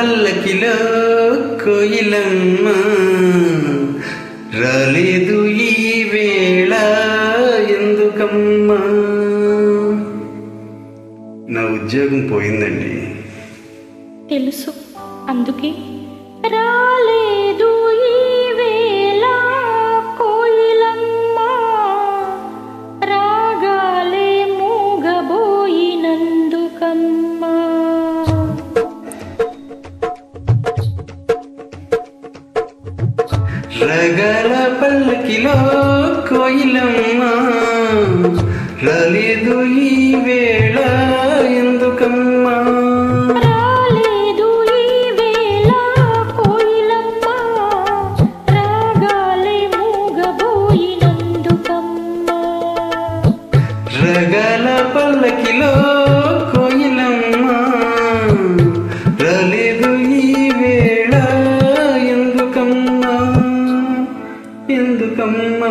పల్లకిలో కోయిలమ్మ రాలేదు ఈ వేళ ఎందుకమ్మా. నా ఉద్యోగం పోయిందండి. తెలుసు, అందుకే రాలేదు ఈ వేళ కోయిలమ్మ, రాగాలే మూగబోయినందుకమ్మా. రగల పల్లకిలో కోయిలమ్మ రాలేదు ఈ వేళ ఎందుకమ్మా. రాలేదు ఈ వేళ కోయిలమ్మ, రాగాలే మూగబోయినందుకమ్మా. రగల పల్లకిలో కోయిలమ్మ రాలేదు ఈ వేళ ఎందుకమ్మా ఎందుకమ్మా.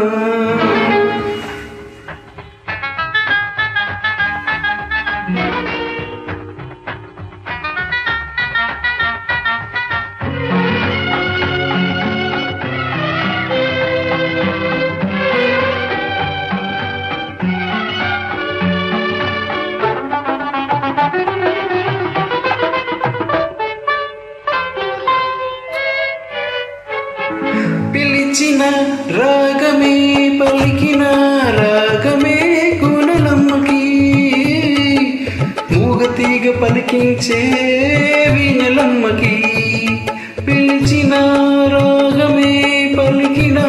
పిలిచిన రాగమే పలికిన రాగమే గుణలమ్మకి, మూగతీగ పలికించే వీణలమ్మకి. పిలిచిన రాగమే పలికిన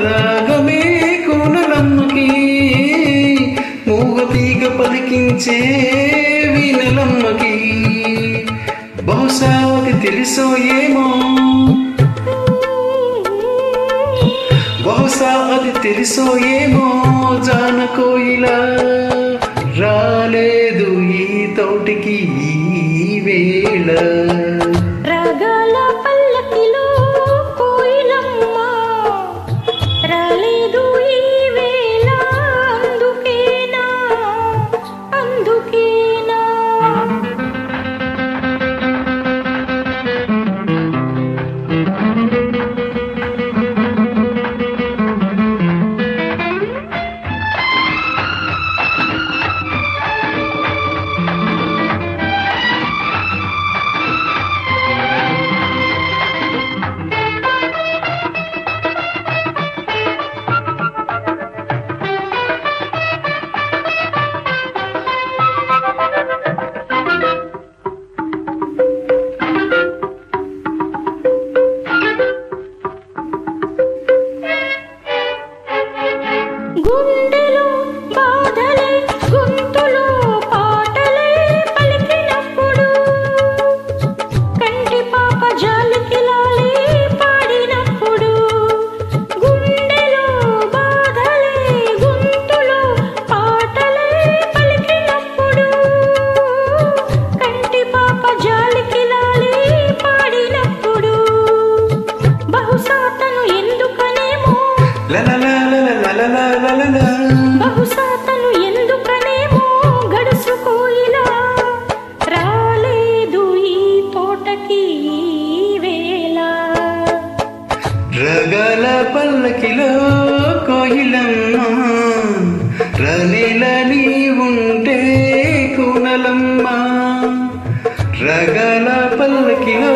రాగమే గుణలమ్మకి, మూగతీగ పలికించే వీణలమ్మకి. బహుశా అది తెలుసో ఏమో, బహుశా అది తెలుసో ఏమో జాన కోయిలా, రాలేదు ఈ తోటికి ఈ వేళ. రాగాల పల్లకిలో కోయిలమ్మ రాలేదు ఈ వేళ అందుకేనా అందుకేనా. గుండెలో బాధలే గొంతులో పాటలే పలికినప్పుడు, కంటి పాప జాలికి లాలి పాడినప్పుడు. గుండెలో బాధలే గొంతులో పాటలే పలికినప్పుడు, కంటి పాప జాలికి లాలి పాడినప్పుడు. బహుశా తను ఎందుకనేమో, బహుశా తను ఎందుకనేమో గడుసు కోయిలా, రాలేదు ఈ తోటకి ఈ వేళ. రగల పల్లకిలో కోయిలమ్మ రనిల నీ ఉంటే కునలమ్మ. రగల పల్లకిలో